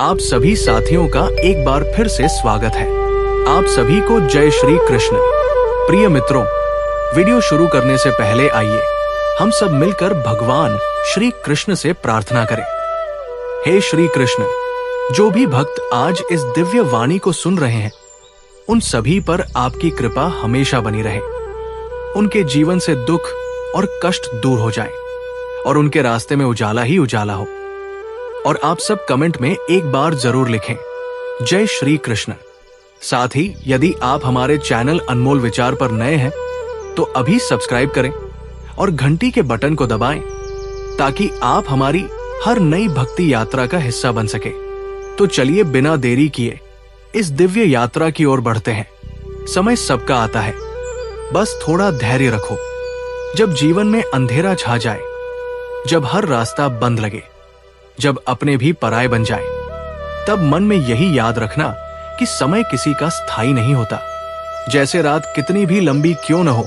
आप सभी साथियों का एक बार फिर से स्वागत है। आप सभी को जय श्री कृष्ण। प्रिय मित्रों, वीडियो शुरू करने से पहले आइए हम सब मिलकर भगवान श्री कृष्ण से प्रार्थना करें। हे श्री कृष्ण, जो भी भक्त आज इस दिव्य वाणी को सुन रहे हैं, उन सभी पर आपकी कृपा हमेशा बनी रहे। उनके जीवन से दुख और कष्ट दूर हो जाए और उनके रास्ते में उजाला ही उजाला हो। और आप सब कमेंट में एक बार जरूर लिखें जय श्री कृष्ण। साथ ही यदि आप हमारे चैनल अनमोल विचार पर नए हैं तो अभी सब्सक्राइब करें और घंटी के बटन को दबाएं ताकि आप हमारी हर नई भक्ति यात्रा का हिस्सा बन सके। तो चलिए बिना देरी किए इस दिव्य यात्रा की ओर बढ़ते हैं। समय सबका आता है, बस थोड़ा धैर्य रखो। जब जीवन में अंधेरा छा जाए, जब हर रास्ता बंद लगे, जब अपने भी पराये बन जाए, तब मन में यही याद रखना कि समय किसी का स्थायी नहीं होता। जैसे रात कितनी भी लंबी क्यों न हो,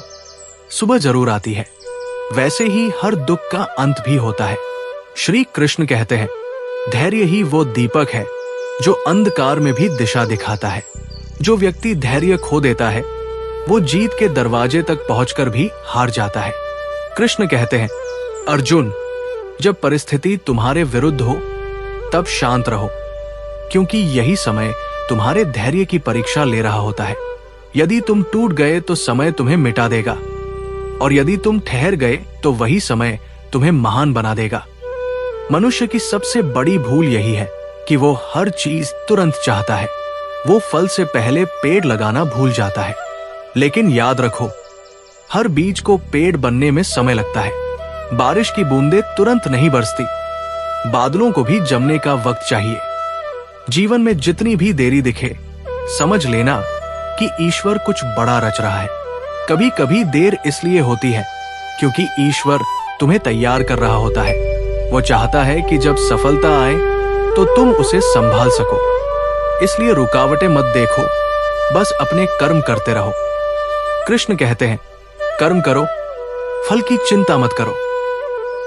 सुबह जरूर आती है, वैसे ही हर दुख का अंत भी होता है। श्री कृष्ण कहते हैं, धैर्य ही वो दीपक है जो अंधकार में भी दिशा दिखाता है। जो व्यक्ति धैर्य खो देता है, वो जीत के दरवाजे तक पहुंचकर भी हार जाता है। कृष्ण कहते हैं, अर्जुन, जब परिस्थिति तुम्हारे विरुद्ध हो तब शांत रहो, क्योंकि यही समय तुम्हारे धैर्य की परीक्षा ले रहा होता है। यदि तुम टूट गए तो समय तुम्हें मिटा देगा, और यदि तुम ठहर गए तो वही समय तुम्हें महान बना देगा। मनुष्य की सबसे बड़ी भूल यही है कि वो हर चीज तुरंत चाहता है। वो फल से पहले पेड़ लगाना भूल जाता है। लेकिन याद रखो, हर बीज को पेड़ बनने में समय लगता है। बारिश की बूंदें तुरंत नहीं बरसती, बादलों को भी जमने का वक्त चाहिए। जीवन में जितनी भी देरी दिखे, समझ लेना कि ईश्वर कुछ बड़ा रच रहा है। कभी कभी देर इसलिए होती है क्योंकि ईश्वर तुम्हें तैयार कर रहा होता है। वो चाहता है कि जब सफलता आए तो तुम उसे संभाल सको। इसलिए रुकावटें मत देखो, बस अपने कर्म करते रहो। कृष्ण कहते हैं, कर्म करो, फल की चिंता मत करो।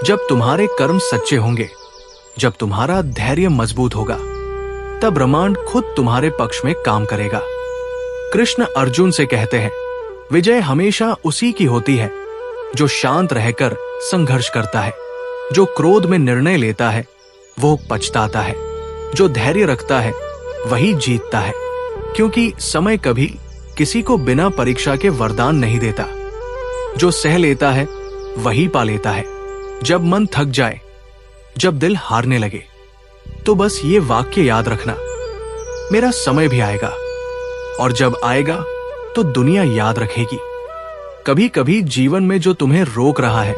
जब तुम्हारे कर्म सच्चे होंगे, जब तुम्हारा धैर्य मजबूत होगा, तब ब्रह्मांड खुद तुम्हारे पक्ष में काम करेगा। कृष्ण अर्जुन से कहते हैं, विजय हमेशा उसी की होती है जो शांत रहकर संघर्ष करता है। जो क्रोध में निर्णय लेता है वो पछताता है। जो धैर्य रखता है वही जीतता है, क्योंकि समय कभी किसी को बिना परीक्षा के वरदान नहीं देता। जो सह लेता है वही पा लेता है। जब मन थक जाए, जब दिल हारने लगे, तो बस ये वाक्य याद रखना, मेरा समय भी आएगा, और जब आएगा तो दुनिया याद रखेगी। कभी कभी जीवन में जो तुम्हें रोक रहा है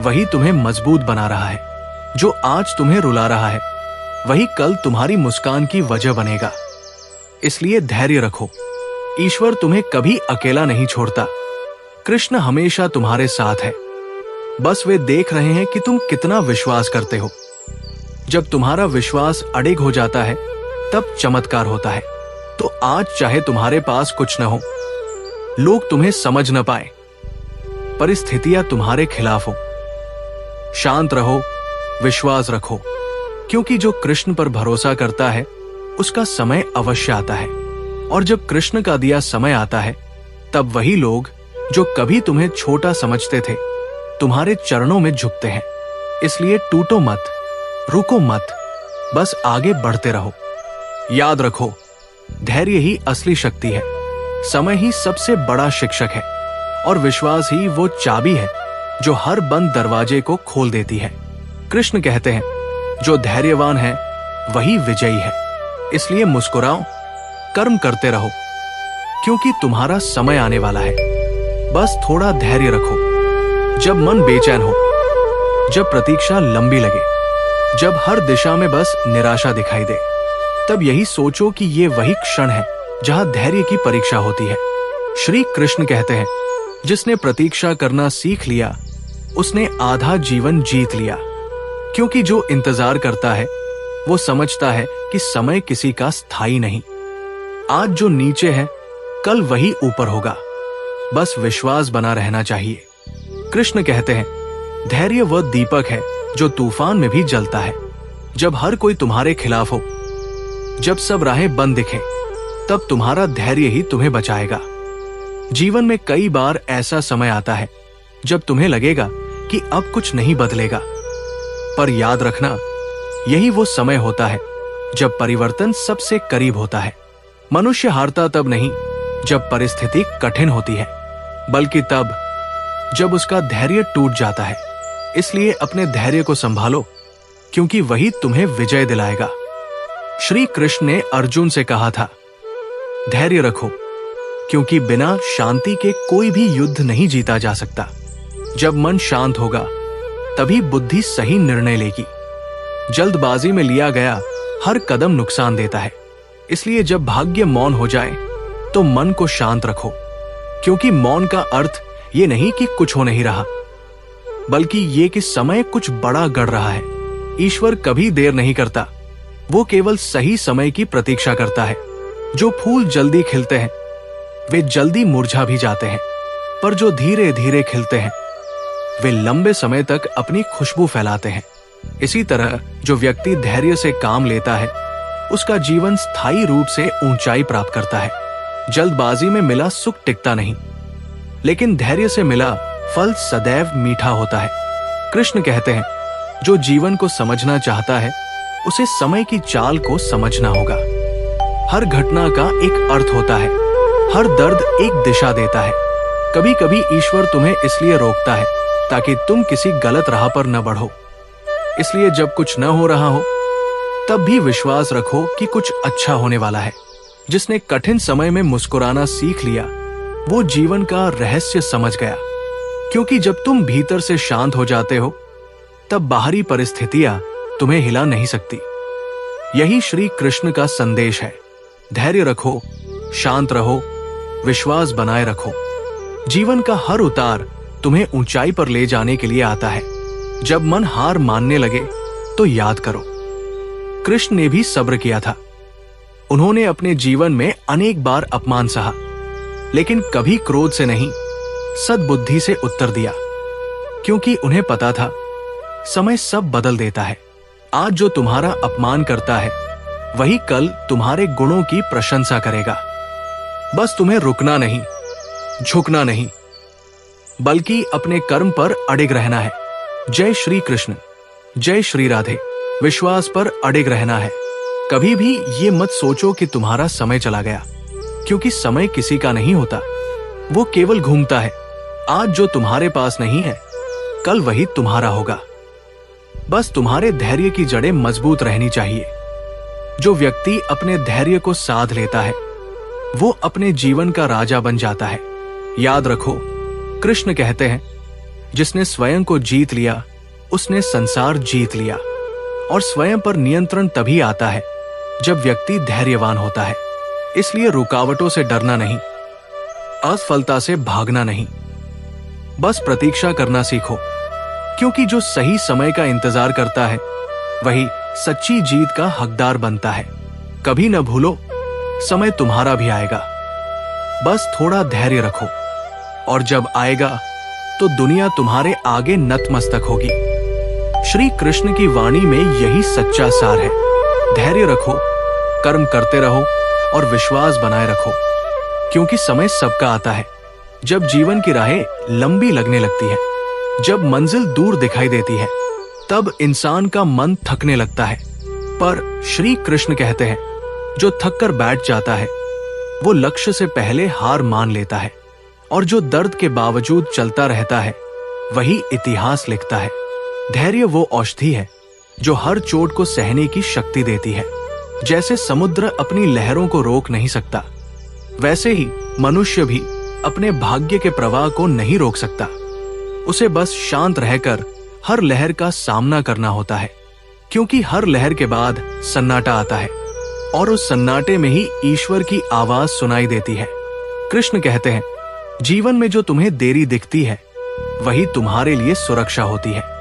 वही तुम्हें मजबूत बना रहा है। जो आज तुम्हें रुला रहा है वही कल तुम्हारी मुस्कान की वजह बनेगा। इसलिए धैर्य रखो, ईश्वर तुम्हें कभी अकेला नहीं छोड़ता। कृष्ण हमेशा तुम्हारे साथ है, बस वे देख रहे हैं कि तुम कितना विश्वास करते हो। जब तुम्हारा विश्वास अडिग हो जाता है तब चमत्कार होता है। तो आज चाहे तुम्हारे पास कुछ न हो, लोग तुम्हें समझ न पाए, परिस्थितियां तुम्हारे खिलाफ हो, शांत रहो, विश्वास रखो, क्योंकि जो कृष्ण पर भरोसा करता है उसका समय अवश्य आता है। और जब कृष्ण का दिया समय आता है, तब वही लोग जो कभी तुम्हें छोटा समझते थे तुम्हारे चरणों में झुकते हैं। इसलिए टूटो मत, रुको मत, बस आगे बढ़ते रहो। याद रखो, धैर्य ही असली शक्ति है, समय ही सबसे बड़ा शिक्षक है, और विश्वास ही वो चाबी है जो हर बंद दरवाजे को खोल देती है। कृष्ण कहते हैं, जो धैर्यवान है वही विजयी है। इसलिए मुस्कुराओ, कर्म करते रहो, क्योंकि तुम्हारा समय आने वाला है। बस थोड़ा धैर्य रखो। जब मन बेचैन हो, जब प्रतीक्षा लंबी लगे, जब हर दिशा में बस निराशा दिखाई दे, तब यही सोचो कि ये वही क्षण है जहां धैर्य की परीक्षा होती है। श्री कृष्ण कहते हैं, जिसने प्रतीक्षा करना सीख लिया उसने आधा जीवन जीत लिया। क्योंकि जो इंतजार करता है वो समझता है कि समय किसी का स्थायी नहीं। आज जो नीचे है कल वही ऊपर होगा, बस विश्वास बना रहना चाहिए। कृष्ण कहते हैं, धैर्य वह दीपक है जो तूफान में भी जलता है। जब हर कोई तुम्हारे खिलाफ हो, जब सब राहें बंद दिखें, तब तुम्हारा धैर्य ही तुम्हें बचाएगा। जीवन में कई बार ऐसा समय आता है जब तुम्हें लगेगा कि अब कुछ नहीं बदलेगा, पर याद रखना, यही वो समय होता है जब परिवर्तन सबसे करीब होता है। मनुष्य हारता तब नहीं जब परिस्थिति कठिन होती है, बल्कि तब जब उसका धैर्य टूट जाता है। इसलिए अपने धैर्य को संभालो, क्योंकि वही तुम्हें विजय दिलाएगा। श्री कृष्ण ने अर्जुन से कहा था, धैर्य रखो, क्योंकि बिना शांति के कोई भी युद्ध नहीं जीता जा सकता। जब मन शांत होगा, तभी बुद्धि सही निर्णय लेगी। जल्दबाजी में लिया गया हर कदम नुकसान देता है। इसलिए जब भाग्य मौन हो जाए, तो मन को शांत रखो, क्योंकि मौन का अर्थ ये नहीं कि कुछ हो नहीं रहा, बल्कि ये कि समय कुछ बड़ा गढ़ रहा है। ईश्वर कभी देर नहीं करता, वो केवल सही समय की प्रतीक्षा करता है। जो फूल जल्दी खिलते हैं, वे जल्दी मुरझा भी जाते हैं, पर जो धीरे धीरे खिलते हैं, वे लंबे समय तक अपनी खुशबू फैलाते हैं। इसी तरह जो व्यक्ति धैर्य से काम लेता है, उसका जीवन स्थायी रूप से ऊंचाई प्राप्त करता है। जल्दबाजी में मिला सुख टिकता नहीं, लेकिन धैर्य से मिला फल सदैव मीठा होता है। कृष्ण कहते हैं, जो जीवन को समझना चाहता है, उसे समय की चाल को समझना होगा। हर घटना का एक अर्थ होता है, हर दर्द एक दिशा देता है। कभी कभी ईश्वर तुम्हें इसलिए रोकता है ताकि तुम किसी गलत राह पर न बढ़ो। इसलिए जब कुछ न हो रहा हो, तब भी विश्वास रखो कि कुछ अच्छा होने वाला है। जिसने कठिन समय में मुस्कुराना सीख लिया, वो जीवन का रहस्य समझ गया। क्योंकि जब तुम भीतर से शांत हो जाते हो, तब बाहरी परिस्थितियां तुम्हें हिला नहीं सकती। यही श्री कृष्ण का संदेश है। धैर्य रखो, शांत रहो, विश्वास बनाए रखो। जीवन का हर उतार तुम्हें ऊंचाई पर ले जाने के लिए आता है। जब मन हार मानने लगे, तो याद करो, कृष्ण ने भी सब्र किया था। उन्होंने अपने जीवन में अनेक बार अपमान सहा, लेकिन कभी क्रोध से नहीं, सद्बुद्धि से उत्तर दिया। क्योंकि उन्हें पता था, समय सब बदल देता है। आज जो तुम्हारा अपमान करता है, वही कल तुम्हारे गुणों की प्रशंसा करेगा। बस तुम्हें रुकना नहीं, झुकना नहीं, बल्कि अपने कर्म पर अडिग रहना है। जय श्री कृष्ण, जय श्री राधे। विश्वास पर अडिग रहना है। कभी भी ये मत सोचो कि तुम्हारा समय चला गया, क्योंकि समय किसी का नहीं होता, वो केवल घूमता है। आज जो तुम्हारे पास नहीं है, कल वही तुम्हारा होगा। बस तुम्हारे धैर्य की जड़ें मजबूत रहनी चाहिए। जो व्यक्ति अपने धैर्य को साध लेता है, वो अपने जीवन का राजा बन जाता है। याद रखो, कृष्ण कहते हैं, जिसने स्वयं को जीत लिया, उसने संसार जीत लिया। और स्वयं पर नियंत्रण तभी आता है जब व्यक्ति धैर्यवान होता है। इसलिए रुकावटों से डरना नहीं, असफलता से भागना नहीं, बस प्रतीक्षा करना सीखो। क्योंकि जो सही समय का इंतजार करता है, वही सच्ची जीत का हकदार बनता है। कभी न भूलो, समय तुम्हारा भी आएगा। बस थोड़ा धैर्य रखो, और जब आएगा तो दुनिया तुम्हारे आगे नतमस्तक होगी। श्री कृष्ण की वाणी में यही सच्चा सार है। धैर्य रखो, कर्म करते रहो और विश्वास बनाए रखो, क्योंकि समय सबका आता है। जब जीवन की राहें लंबी लगने लगती है, जब मंजिल दूर दिखाई देती है, तब इंसान का मन थकने लगता है। पर श्री कृष्ण कहते हैं, जो थक कर बैठ जाता है, वो लक्ष्य से पहले हार मान लेता है। और जो दर्द के बावजूद चलता रहता है, वही इतिहास लिखता है। धैर्य वो औषधि है जो हर चोट को सहने की शक्ति देती है। जैसे समुद्र अपनी लहरों को रोक नहीं सकता, वैसे ही मनुष्य भी अपने भाग्य के प्रवाह को नहीं रोक सकता। उसे बस शांत रहकर हर लहर का सामना करना होता है, क्योंकि हर लहर के बाद सन्नाटा आता है, और उस सन्नाटे में ही ईश्वर की आवाज सुनाई देती है। कृष्ण कहते हैं, जीवन में जो तुम्हें देरी दिखती है, वही तुम्हारे लिए सुरक्षा होती है।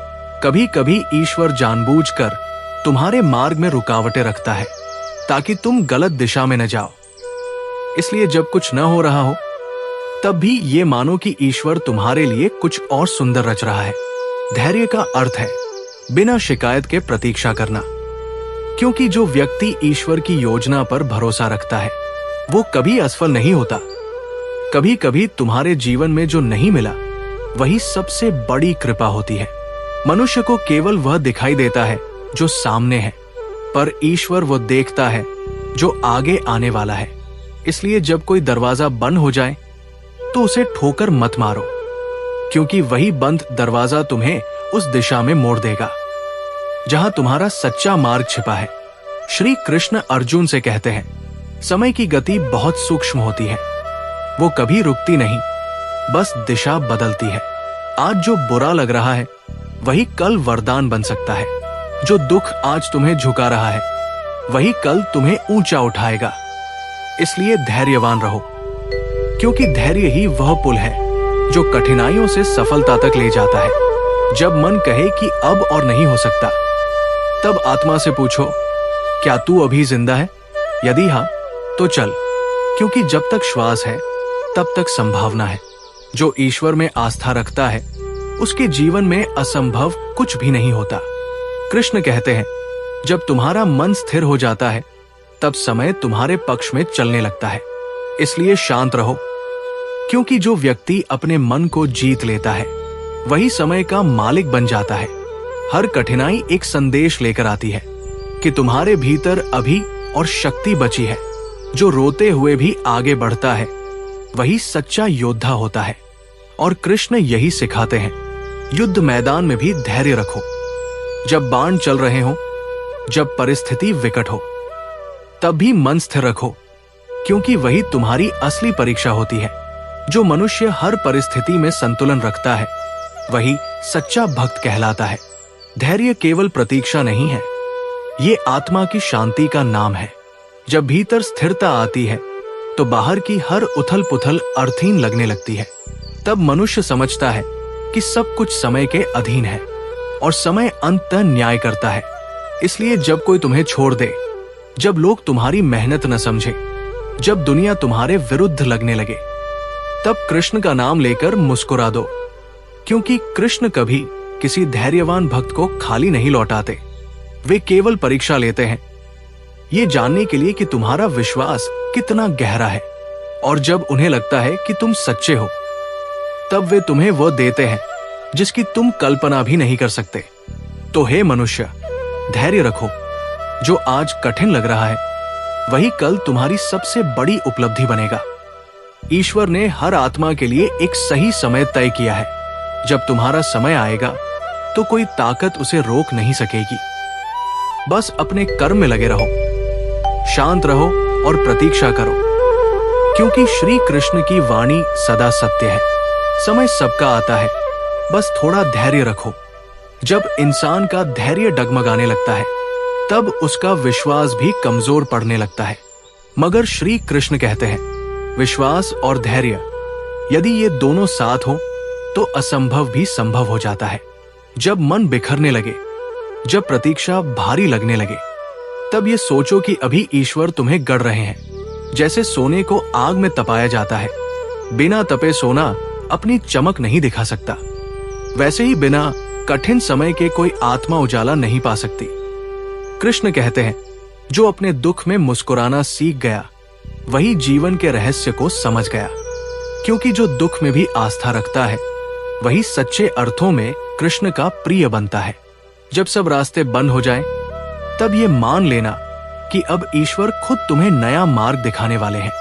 कभी कभी ईश्वर जानबूझकर तुम्हारे मार्ग में रुकावटें रखता है, ताकि तुम गलत दिशा में न जाओ। इसलिए जब कुछ न हो रहा हो, तब भी ये मानो कि ईश्वर तुम्हारे लिए कुछ और सुंदर रच रहा है। धैर्य का अर्थ है बिना शिकायत के प्रतीक्षा करना। क्योंकि जो व्यक्ति ईश्वर की योजना पर भरोसा रखता है वो कभी असफल नहीं होता। कभी कभी तुम्हारे जीवन में जो नहीं मिला वही सबसे बड़ी कृपा होती है। मनुष्य को केवल वह दिखाई देता है जो सामने है, पर ईश्वर वो देखता है जो आगे आने वाला है। इसलिए जब कोई दरवाजा बंद हो जाए तो उसे ठोकर मत मारो, क्योंकि वही बंद दरवाजा तुम्हें उस दिशा में मोड़ देगा जहां तुम्हारा सच्चा मार्ग छिपा है। श्री कृष्ण अर्जुन से कहते हैं, समय की गति बहुत सूक्ष्म होती है, वो कभी रुकती नहीं, बस दिशा बदलती है। आज जो बुरा लग रहा है वही कल वरदान बन सकता है। जो दुख आज तुम्हें झुका रहा है वही कल तुम्हें ऊंचा उठाएगा। इसलिए धैर्यवान रहो, क्योंकि धैर्य ही वह पुल है जो कठिनाइयों से सफलता तक ले जाता है। जब मन कहे कि अब और नहीं हो सकता, तब आत्मा से पूछो, क्या तू अभी जिंदा है? यदि हाँ तो चल, क्योंकि जब तक श्वास है तब तक संभावना है। जो ईश्वर में आस्था रखता है उसके जीवन में असंभव कुछ भी नहीं होता। कृष्ण कहते हैं, जब तुम्हारा मन स्थिर हो जाता है तब समय तुम्हारे पक्ष में चलने लगता है। इसलिए शांत रहो, क्योंकि जो व्यक्ति अपने मन को जीत लेता है वही समय का मालिक बन जाता है। हर कठिनाई एक संदेश लेकर आती है कि तुम्हारे भीतर अभी और शक्ति बची है। जो रोते हुए भी आगे बढ़ता है वही सच्चा योद्धा होता है। और कृष्ण यही सिखाते हैं, युद्ध मैदान में भी धैर्य रखो। जब बाण चल रहे हो, जब परिस्थिति विकट हो, तब भी मन स्थिर रखो, क्योंकि वही तुम्हारी असली परीक्षा होती है। जो मनुष्य हर परिस्थिति में संतुलन रखता है वही सच्चा भक्त कहलाता है। धैर्य केवल प्रतीक्षा नहीं है, ये आत्मा की शांति का नाम है। जब भीतर स्थिरता आती है तो बाहर की हर उथल पुथल अर्थहीन लगने लगती है। तब मनुष्य समझता है कि सब कुछ समय के अधीन है और समय अंततः न्याय करता है। इसलिए जब कोई तुम्हें छोड़ दे, जब लोग तुम्हारी मेहनत न समझे, जब दुनिया तुम्हारे विरुद्ध लगने लगे, तब कृष्ण का नाम लेकर मुस्कुरा दो, क्योंकि कृष्ण कभी किसी धैर्यवान भक्त को खाली नहीं लौटाते। वे केवल परीक्षा लेते हैं, ये जानने के लिए कि तुम्हारा विश्वास कितना गहरा है। और जब उन्हें लगता है कि तुम सच्चे हो, तब वे तुम्हें वह देते हैं जिसकी तुम कल्पना भी नहीं कर सकते। तो हे मनुष्य, धैर्य रखो। जो आज कठिन लग रहा है वही कल तुम्हारी सबसे बड़ी उपलब्धि बनेगा। ईश्वर ने हर आत्मा के लिए एक सही समय तय किया है। जब तुम्हारा समय आएगा तो कोई ताकत उसे रोक नहीं सकेगी। बस अपने कर्म में लगे रहो, शांत रहो और प्रतीक्षा करो, क्योंकि श्री कृष्ण की वाणी सदा सत्य है। समय सबका आता है, बस थोड़ा धैर्य रखो। जब इंसान का धैर्य डगमगाने लगता है तब उसका विश्वास भी कमजोर पड़ने लगता है। मगर श्री कृष्ण कहते हैं, विश्वास और धैर्य यदि ये दोनों साथ हो तो असंभव भी संभव हो जाता है। जब मन बिखरने लगे, जब प्रतीक्षा भारी लगने लगे, तब ये सोचो कि अभी ईश्वर तुम्हें गढ़ रहे हैं। जैसे सोने को आग में तपाया जाता है, बिना तपे सोना अपनी चमक नहीं दिखा सकता, वैसे ही बिना कठिन समय के कोई आत्मा उजाला नहीं पा सकती। कृष्ण कहते हैं, जो अपने दुख में मुस्कुराना सीख गया वही जीवन के रहस्य को समझ गया, क्योंकि जो दुख में भी आस्था रखता है वही सच्चे अर्थों में कृष्ण का प्रिय बनता है। जब सब रास्ते बंद हो जाएं, तब ये मान लेना कि अब ईश्वर खुद तुम्हें नया मार्ग दिखाने वाले हैं।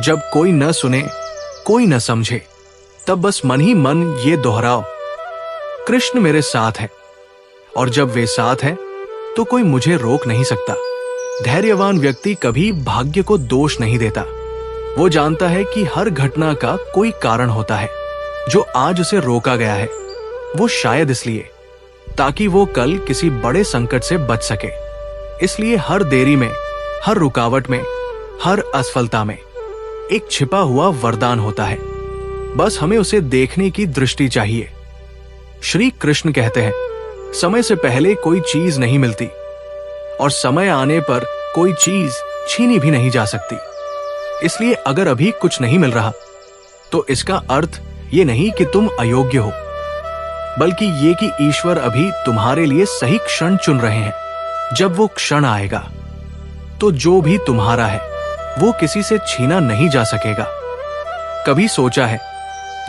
जब कोई न सुने, कोई न समझे, तब बस मन ही मन ये दोहराओ, कृष्ण मेरे साथ है, और जब वे साथ हैं तो कोई मुझे रोक नहीं सकता। धैर्यवान व्यक्ति कभी भाग्य को दोष नहीं देता। वो जानता है कि हर घटना का कोई कारण होता है। जो आज उसे रोका गया है वो शायद इसलिए ताकि वो कल किसी बड़े संकट से बच सके। इसलिए हर देरी में, हर रुकावट में, हर असफलता में एक छिपा हुआ वरदान होता है। बस हमें उसे देखने की दृष्टि चाहिए। श्री कृष्ण कहते हैं, समय से पहले कोई चीज नहीं मिलती और समय आने पर कोई चीज छीनी भी नहीं जा सकती। इसलिए अगर अभी कुछ नहीं मिल रहा तो इसका अर्थ ये नहीं कि तुम अयोग्य हो, बल्कि ये कि ईश्वर अभी तुम्हारे लिए सही क्षण चुन रहे हैं। जब वो क्षण आएगा तो जो भी तुम्हारा है वो किसी से छीना नहीं जा सकेगा। कभी सोचा है,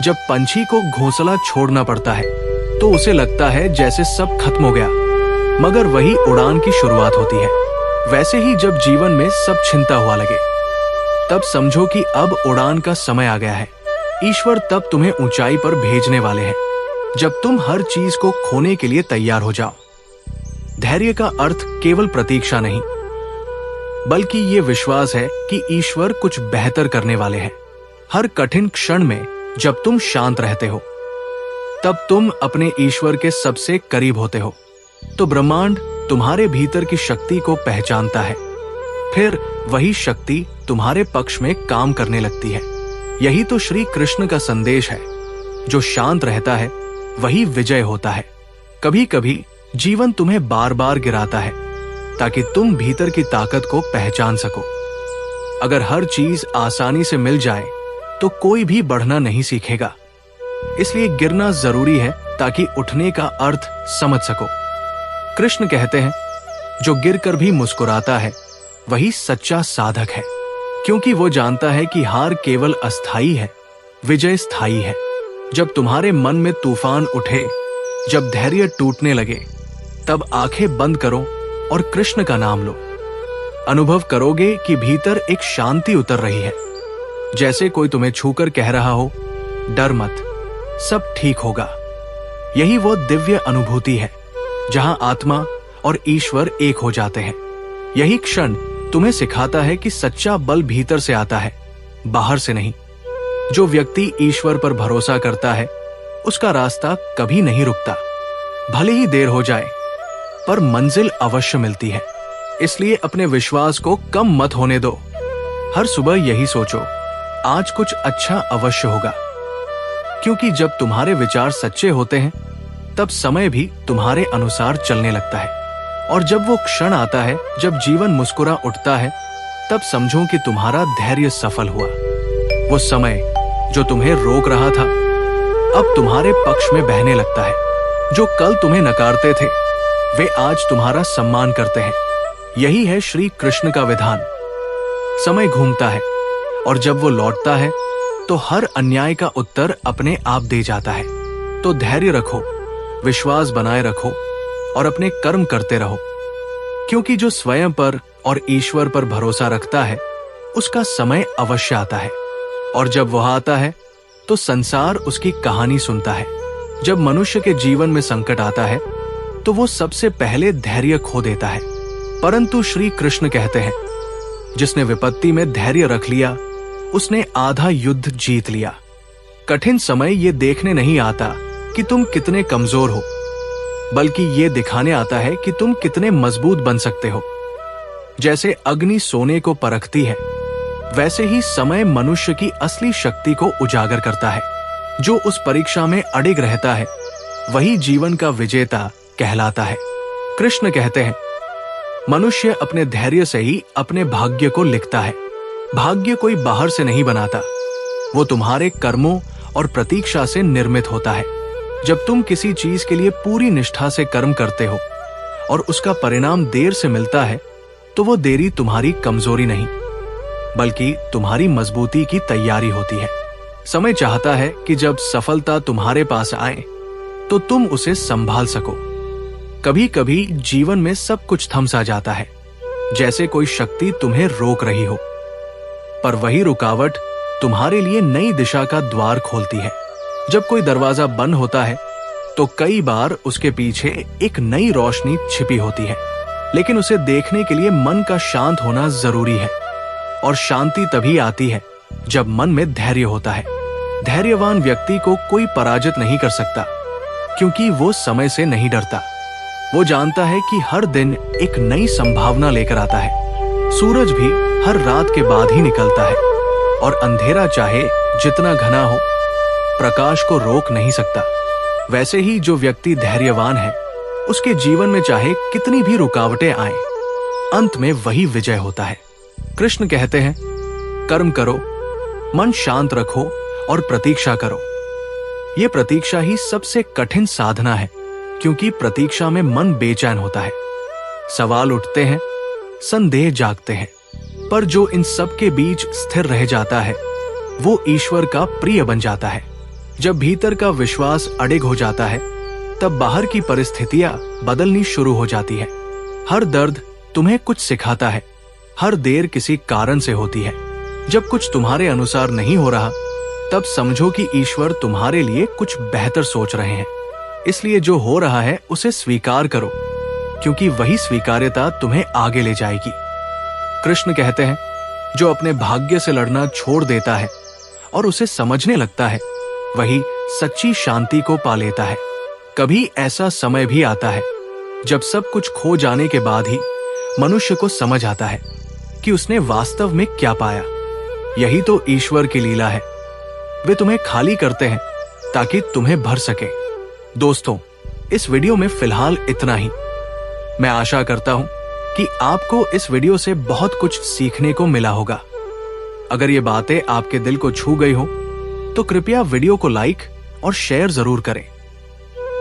जब पंछी को घोंसला छोड़ना पड़ता है तो उसे लगता है जैसे सब खत्म हो गया, मगर वही उड़ान की शुरुआत होती है। वैसे ही जब जीवन में सब छिनता हुआ लगे, तब समझो कि अब उड़ान का समय आ गया है। ईश्वर तब तुम्हें ऊंचाई पर भेजने वाले हैं, जब तुम हर चीज को खोने के लिए तैयार हो जाओ। धैर्य का अर्थ केवल प्रतीक्षा नहीं, बल्कि ये विश्वास है कि ईश्वर कुछ बेहतर करने वाले हैं। हर कठिन क्षण में जब तुम शांत रहते हो, तब तुम अपने ईश्वर के सबसे करीब होते हो। तो ब्रह्मांड तुम्हारे भीतर की शक्ति को पहचानता है, फिर वही शक्ति तुम्हारे पक्ष में काम करने लगती है। यही तो श्री कृष्ण का संदेश है, जो शांत रहता है वही विजय होता है। कभी कभी जीवन तुम्हें बार बार गिराता है ताकि तुम भीतर की ताकत को पहचान सको। अगर हर चीज आसानी से मिल जाए तो कोई भी बढ़ना नहीं सीखेगा। इसलिए गिरना जरूरी है ताकि उठने का अर्थ समझ सको। कृष्ण कहते हैं, जो गिरकर भी मुस्कुराता है वही सच्चा साधक है, क्योंकि वो जानता है कि हार केवल अस्थायी है, विजय स्थायी है। जब तुम्हारे मन में तूफान उठे, जब धैर्य टूटने लगे, तब आंखें बंद करो और कृष्ण का नाम लो। अनुभव करोगे कि भीतर एक शांति उतर रही है, जैसे कोई तुम्हें छूकर कह रहा हो, डर मत, सब ठीक होगा। यही वो दिव्य अनुभूति है जहां आत्मा और ईश्वर एक हो जाते हैं। यही क्षण तुम्हें सिखाता है कि सच्चा बल भीतर से आता है, बाहर से नहीं। जो व्यक्ति ईश्वर पर भरोसा करता है, उसका रास्ता कभी नहीं रुकता। भले ही देर हो जाए, पर मंजिल अवश्य मिलती है। इसलिए अपने विश्वास को कम मत होने दो। हर सुबह यही सोचो, आज कुछ अच्छा अवश्य होगा। क्योंकि जब तुम्हारे विचार सच्चे होते हैं, तब समय भी तुम्हारे अनुसार चलने लगता है। और जब वो क्षण आता है जब जीवन मुस्कुरा उठता है, तब समझो कि तुम्हारा धैर्य सफल हुआ। वो समय जो तुम्हें रोक रहा था, अब तुम्हारे पक्ष में बहने लगता है। जो कल तुम्हें नकारते थे, वे आज तुम्हारा सम्मान करते हैं। यही है श्री कृष्ण का विधान। समय घूमता है और जब वो लौटता है तो हर अन्याय का उत्तर अपने आप दे जाता है। तो धैर्य रखो, विश्वास बनाए रखो और अपने कर्म करते रहो। क्योंकि जो स्वयं पर और ईश्वर पर भरोसा रखता है, उसका समय अवश्य आता है। और जब वह आता है तो संसार उसकी कहानी सुनता है। जब मनुष्य के जीवन में संकट आता है तो वो सबसे पहले धैर्य खो देता है। परंतु श्री कृष्ण कहते हैं, जिसने विपत्ति में धैर्य रख लिया, उसने आधा युद्ध जीत लिया। कठिन समय ये देखने नहीं आता कि तुम कितने कमजोर हो, बल्कि ये दिखाने आता है कि तुम कितने मजबूत बन सकते हो। जैसे अग्नि सोने को परखती है, वैसे ही समय मनुष्य की असली शक्ति को उजागर करता है। जो उस परीक्षा में अडिग रहता है, वही जीवन का विजेता कहलाता है। कृष्ण कहते हैं, मनुष्य अपने धैर्य से ही अपने भाग्य को लिखता है। भाग्य कोई बाहर से नहीं बनाता, वो तुम्हारे कर्मों और प्रतीक्षा से निर्मित होता है। जब तुम किसी चीज के लिए पूरी निष्ठा से कर्म करते हो और उसका परिणाम देर से मिलता है, तो वो देरी तुम्हारी कमजोरी नहीं, बल्कि तुम्हारी मजबूती की तैयारी होती है। समय चाहता है कि जब सफलता तुम्हारे पास आए तो तुम उसे संभाल सको। कभी कभी जीवन में सब कुछ थम सा जाता है, जैसे कोई शक्ति तुम्हें रोक रही हो, पर वही रुकावट तुम्हारे लिए नई दिशा का द्वार खोलती है। जब कोई दरवाजा बंद होता है तो कई बार उसके पीछे एक नई रोशनी छिपी होती है, लेकिन उसे देखने के लिए मन का शांत होना जरूरी है। और शांति तभी आती है जब मन में धैर्य होता है। धैर्यवान व्यक्ति को कोई पराजित नहीं कर सकता, क्योंकि वो समय से नहीं डरता। वो जानता है कि हर दिन एक नई संभावना लेकर आता है। सूरज भी हर रात के बाद ही निकलता है, और अंधेरा चाहे जितना घना हो, प्रकाश को रोक नहीं सकता। वैसे ही जो व्यक्ति धैर्यवान है, उसके जीवन में चाहे कितनी भी रुकावटें आए, अंत में वही विजय होता है। कृष्ण कहते हैं, कर्म करो, मन शांत रखो और प्रतीक्षा करो। ये प्रतीक्षा ही सबसे कठिन साधना है, क्योंकि प्रतीक्षा में मन बेचैन होता है। सवाल उठते हैं, संदेह जागते हैं, पर जो इन सब के बीच स्थिर रह जाता है वो ईश्वर का प्रिय बन जाता है। जब भीतर का विश्वास अडिग हो जाता है तब बाहर की परिस्थितियां बदलनी शुरू हो जाती है। हर दर्द तुम्हें कुछ सिखाता है, हर देर किसी कारण से होती है। जब कुछ तुम्हारे अनुसार नहीं हो रहा तब समझो कि ईश्वर तुम्हारे लिए कुछ बेहतर सोच रहे हैं। इसलिए जो हो रहा है उसे स्वीकार करो, क्योंकि वही स्वीकार्यता तुम्हें आगे ले जाएगी। कृष्ण कहते हैं, जो अपने भाग्य से लड़ना छोड़ देता है और उसे समझने लगता है वही सच्ची शांति को पा लेता है। कभी ऐसा समय भी आता है जब सब कुछ खो जाने के बाद ही मनुष्य को समझ आता है कि उसने वास्तव में क्या पाया। यही तो ईश्वर की लीला है। वे तुम्हें खाली करते हैं ताकि तुम्हें भर सके। दोस्तों, इस वीडियो में फिलहाल इतना ही। मैं आशा करता हूं कि आपको इस वीडियो से बहुत कुछ सीखने को मिला होगा। अगर ये बातें आपके दिल को छू गई हो तो कृपया वीडियो को लाइक और शेयर जरूर करें।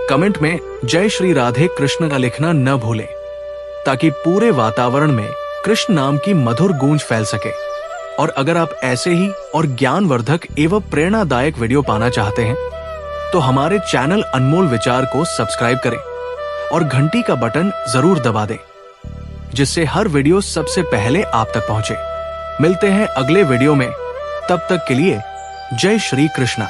कमेंट में जय श्री राधे कृष्ण का लिखना न भूलें, ताकि पूरे वातावरण में कृष्ण नाम की मधुर गूंज फैल सके। और अगर आप ऐसे ही और ज्ञानवर्धक एवं प्रेरणादायक वीडियो पाना चाहते हैं तो हमारे चैनल अनमोल विचार को सब्सक्राइब करें और घंटी का बटन जरूर दबा दें, जिससे हर वीडियो सबसे पहले आप तक पहुंचे। मिलते हैं अगले वीडियो में, तब तक के लिए जय श्री कृष्णा।